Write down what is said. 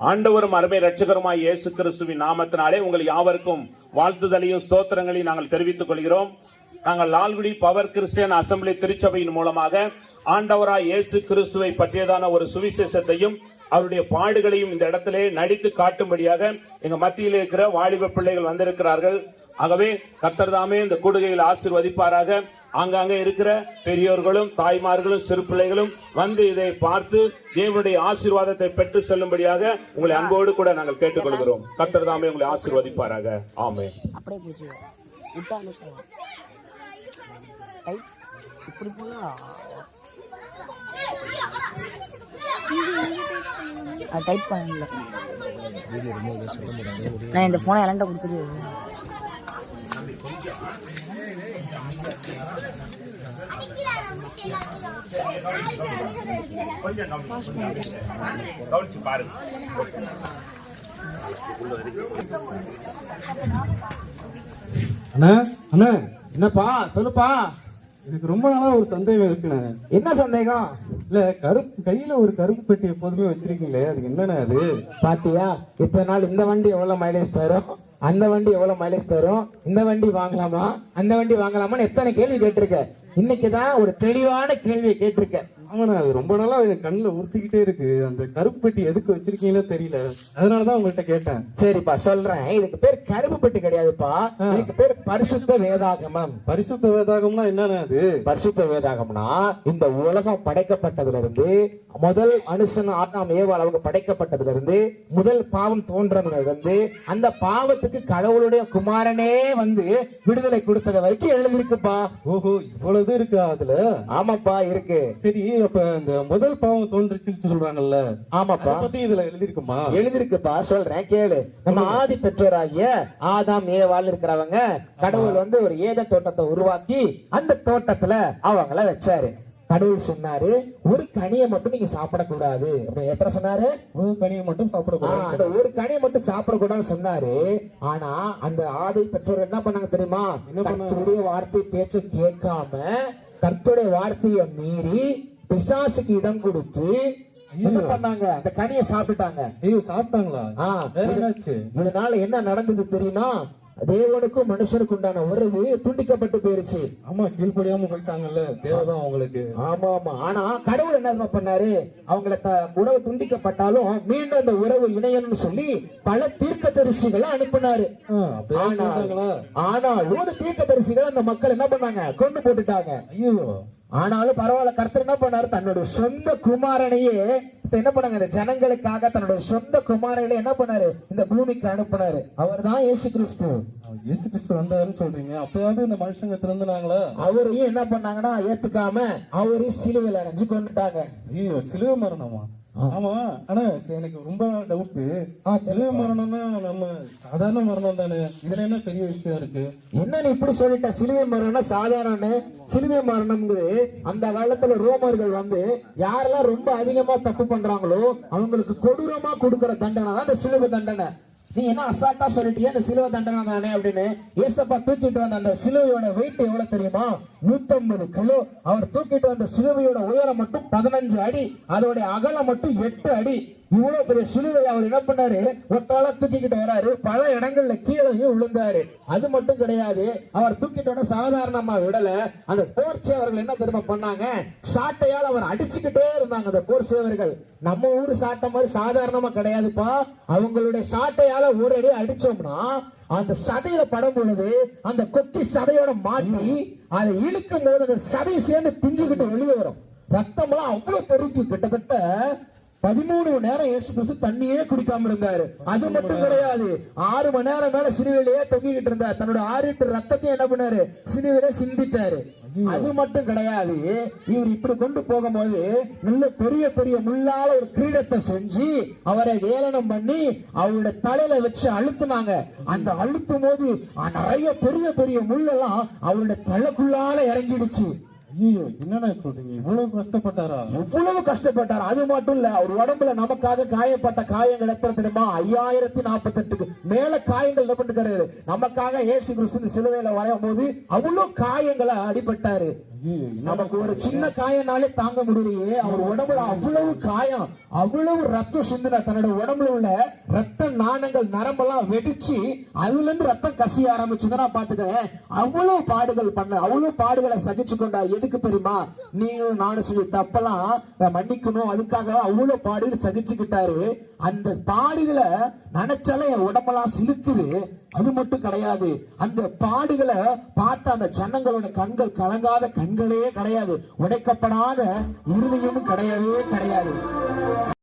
ஆண்டவரும் அருமை இரட்சகருமாய் இயேசு கிறிஸ்துவின் நாமத்தினாலே உங்கள் யாவருக்கும் வாழ்த்துதலையும் ஸ்தோத்திரங்களையும் நாங்கள் தெரிவித்துக் கொள்கிறோம். நாங்கள் லால்குடி பவர் கிறிஸ்டியன் அசம்பிளி திருச்சபையின் மூலமாக ஆண்டவராய் இயேசு கிறிஸ்துவை பற்றியதான ஒரு சுவிசேஷத்தையும் அவருடைய பாடுகளையும் இந்த இடத்திலே நடித்து காட்டும்படியாக எங்க மத்தியில் இருக்கிற வாலிப பிள்ளைகள் வந்திருக்கிறார்கள். ஆகவே கர்த்தர் தாமே இந்த கூடுகையில் ஆசீர்வதிப்பாராக. ஆங்காங்கே இருக்கிற பெரியோர்களும் தாய்மார்களும் சிறு பிள்ளைகளும் வந்து இதை பார்த்து தேவனுடைய ஆசீர்வாதத்தை பெற்று செல்லும்படியாக உங்களை அன்போடு கூட நாங்கள் கேட்டுக்கொள்கிறோம். கர்த்தர் தாமே உங்களை ஆசீர்வதிப்பாராக. ஆமென். டைப் பண்ணல. நான் இந்த போனை எல்லாம் கொடுத்துட்டு கவனிச்சு பாருங்க. அண்ணா அண்ணா என்னப்பா சொல்லுப்பா. எனக்கு ரொம்ப நாளா ஒரு சந்தேகம் இருக்குண்ணே. என்ன சந்தேகம்? இல்ல கையில ஒரு கருப்பு பெட்டி எப்போதுமே வச்சிருக்கீங்களே, அதுக்கு என்னண்ணே அது? பாத்தியா இத்தனை நாள் இந்த வண்டி எவ்வளவு மைலேஜ் தரும், அந்த வண்டி எவ்வளவு மைலேஜ் தரும், இந்த வண்டி வாங்கலாமா அந்த வண்டி வாங்கலாமான்னு எத்தனை கேள்வி கேட்டிருக்க. இன்னைக்குதான் ஒரு தெளிவான கேள்வியை கேட்டிருக்க. ஆமாண்ணா, அது ரொம்ப நாளா என் கண்ணுல உறுத்திக்கிட்டே இருக்கு. அந்த கருப்பு பெட்டி எதுக்கு வச்சிருக்கீங்களோ தெரியல, அதனாலதான் உங்கள்கிட்ட கேட்டேன். சரிப்பா சொல்றேன். இதுக்கு பேர் கருப்பு பெட்டி கிடையாதுப்பா, இதுக்கு பேர் பரிசுத்த வேதாகமம். பரிசுத்த வேதாகம்னா என்னன்னா அது? பரிசுத்த வேதாகம்னா இந்த உலகம் படைக்கப்பட்டதுல இருந்து முதல் மனுஷன் ஆதாம் ஏவாள் அவங்க படைக்கப்பட்டதுல இருந்து முதல் பாவம் தோன்றதுல இருந்து அந்த பாவத்துக்கு கடவுளுடைய குமாரனே வந்து விடுதலை கொடுத்தது வரைக்கும் எழுதிருக்குப்பா. ஓஹோ, இவ்வளவு இருக்கா அதுல? ஆமாப்பா இருக்கு. சரி, அப்ப இந்த முதல் பாவம் தோன்றுச்சுன்னு சொல்றாங்கல்ல, ஆமாப்பா பத்தி இதுல எழுதிருக்குமா? எழுதிருக்குப்பா, சொல்றேன் கேளு. நம்ம ஆதி பெற்றோராகிய ஆதாம் ஏவாள் இருக்கிறவங்க கடவுள் வந்து ஒரு ஏதேன் தோட்டத்தை உருவாக்கி அந்த தோட்டத்துல அவங்கள வச்சாரு. கடவுள் சொன்னாரு ஒரு கனியை மட்டும் நீங்க சாப்பிடக்கூடாது. எத்தனை சொன்னாரு? ஒரு கனியை மட்டும் சாப்பிடக்கூடாது. ஒரு கனியை மட்டும் சாப்பிடக்கூடாதுன்னு சொன்னாரு. ஆனா அந்த ஆதி பெற்றோர் என்ன பண்ணாங்க தெரியுமா? கர்த்தருடைய வார்த்தை பேச்ச கேட்காம கர்த்தருடைய வார்த்தையை மீறி பிசாசுக்கு இடம் கொடுத்து என்ன பண்ணாங்க? அந்த கனியை சாப்பிட்டாங்க. ஐயோ, சாப்பிட்டாங்களா? இதனால என்ன நடந்தது தெரியுமா? தேவனுக்கும் மனுஷனுக்கு உண்டான உறவு துண்டிக்கப்பட்டு போயிருச்சு. ஆமா, கீழ்படியாம போயிட்டாங்கல்ல தேவதான் அவங்களுக்கு. ஆமா ஆமா. ஆனா கடவுள் என்ன பண்ணாரு? அவங்களுக்கு உறவு துண்டிக்கப்பட்டாலும் மீண்டும் அந்த உறவு இணையணும்னு சொல்லி பல தீர்க்கதரிசிகளை அனுப்பினாரு. ஆனாலும் ஒரு தீர்க்கதரிசிகளை அந்த மக்கள் என்ன பண்ணாங்க? கொண்டு போட்டுட்டாங்க. ஐயோ, ஆனாலும் பரவாயில்ல, கர்த்தர் என்ன பண்ணாரு? தன்னுடைய சொந்த குமாரனையே என்ன பண்ணாங்க? இந்த ஜனங்களுக்காக தன்னுடைய சொந்த குமாரனை என்ன பண்ணாரு? இந்த பூமிக்கு அனுப்பினாரு. அவர் தான் இயேசு கிறிஸ்து. இயேசு கிறிஸ்து வந்தாருன்னு சொல்றீங்க, அப்பயாவது இந்த மனுஷங்க திறந்தாங்களா? அவரையும் என்ன பண்ணாங்கன்னா ஏத்துக்காம அவரையும் சிலுவையில அரைஞ்சு கொண்டுட்டாங்க. ஐயோ, சிலுவை மரணமா? ஆமா. ஆனா எனக்கு ரொம்ப டவுட், சிலுவை மரணம்னா நம்ம சாதாரண மரணம் தானே, இதுல என்ன பெரிய விஷயம் இருக்கு? என்ன நீ இப்படி சொல்லிட்ட? சிலுவை மரணம் சாதாரண? சிலுவை மரணம்ங்கிறது அந்த காலத்துல ரோமர்கள் வந்து யாரெல்லாம் ரொம்ப அதிகமா தப்பு பண்றாங்களோ அவங்களுக்கு கொடூரமா கொடுக்கிற தண்டனை தான் இந்த சிலுவை தண்டனை. நீ என்ன அசால்ட்டா சொல்லிட்டியா இந்த சிலுவை தண்டனை தானே அப்படின்னு? ஏசப்பா தூக்கிட்டு வந்த அந்த சிலுவையோட வெயிட் எவ்வளவு தெரியுமா? 150 கிலோ. அவர் தூக்கிட்டு வந்த சிலுவையோட உயரம் மட்டும் 15 அடி, அதோட அகலம் மட்டும் 8 அடி. இவ்வளவு பெரிய சிலுவை அவர் என்ன பண்ணாரு? ஒத்தால தூக்கிக்கிட்டு வராரு. பல இடங்கள்ல கீழே விழுந்தாரு. அது மட்டும் கிடையாது, அவர் தூக்கிட்டு சாதாரணமா விடல. அந்த போர் சேவர்கள் என்ன தெரியுமா பண்ணாங்க? சாட்டையால் அவர் அடிச்சுக்கிட்டே இருந்தாங்க. அந்த போர் சேவர்கள் நம்ம ஊரு சாட்டை மாதிரி சாதாரணமா கிடையாதுப்பா. அவங்களுடைய சாட்டையால ஒரு அடி அடிச்சோம்னா அந்த சதையில படம் பொழுது அந்த கொக்கி சதையோட மாட்டி அதை இழுக்கும் போது அந்த சதை சேர்ந்து பிஞ்சுக்கிட்டு வெளியே வரும். ரத்தம் எல்லாம் அவ்வளவு தெருக்கு. கிட்டத்தட்ட 13 மணி நேரம் இயேசு கிறிஸ்து தண்ணியே குடிக்காம இருந்தாரு. அது மட்டும் கிடையாது, 6 மணி நேரம் மேல சிலுவையிலேயே தொங்கிக்கிட்டு இருந்தார். தன்னோட 6 லிட்டர் ரத்தத்தையும் என்ன பண்ணாரு? சிலுவையில சிந்திட்டாரு. அது மட்டும் கிடையாது, இவர் இப்படி கொண்டு போகும்போது நல்ல பெரிய பெரிய முள்ளால ஒரு கிரீடத்தை செஞ்சு அவரை ஏளனம் பண்ணி அவருடைய தலையில வச்சு அழுத்தினாங்க. அந்த அழுத்தும் போது நிறைய பெரிய பெரிய முள்ளெல்லாம் அவருடைய தலைக்குள்ளால இறங்கிடுச்சு. ஐயோ, என்னடா சொல்றீங்க? இவ்வளவு கஷ்டப்பட்டாரா? இவ்வளவு கஷ்டப்பட்டார். அது மட்டும் இல்ல, அவர் உடம்புல நமக்காக காயப்பட்ட காயங்கள் எத்தனை தெரியுமா? 5048 மேல காயங்கள் என்ன பண்ணிருக்காரு? நமக்காக இயேசு கிறிஸ்து சிலுவையில வரையும் போது அவ்வளவு காயங்களை அடிபட்டாரு. ஐயோ, என்ன நமக்கு ஒரு சின்ன காயனாலே தாங்க முடியலையே, அவர் உடம்புல அவ்வளவு காயம், அவ்வளவு ரத்தம் சிந்தின தன்னோட உடம்புல உள்ள ரத்த நாணங்கள் நரம்பெல்லாம் வெடிச்சு அதுல இருந்து ரத்தம் கசிய ஆரம்பிச்சுதான் பாத்துக்க. அவ்வளவு பாடுகள் பண்ண, அவ்வளவு பாடுகளை சகிச்சு கொண்டார். எதுக்கு தெரியுமா? நீங்களும் நானும் செஞ்ச தப்பெல்லாம் மன்னிக்கணும், அதுக்காக அவ்வளவு பாடுகள் சகிச்சுக்கிட்டாரு. அந்த பாடுகளை நினைச்சாலே என் உடம்பெல்லாம் சிலுக்குது. அது மட்டும் கிடையாது, அந்த பாடுகளை பார்த்த அந்த ஜனங்களோட கண்கள் கலங்காத கண்களே கிடையாது, உடைக்கப்படாத இருதயமும் கிடையவே கிடையாது.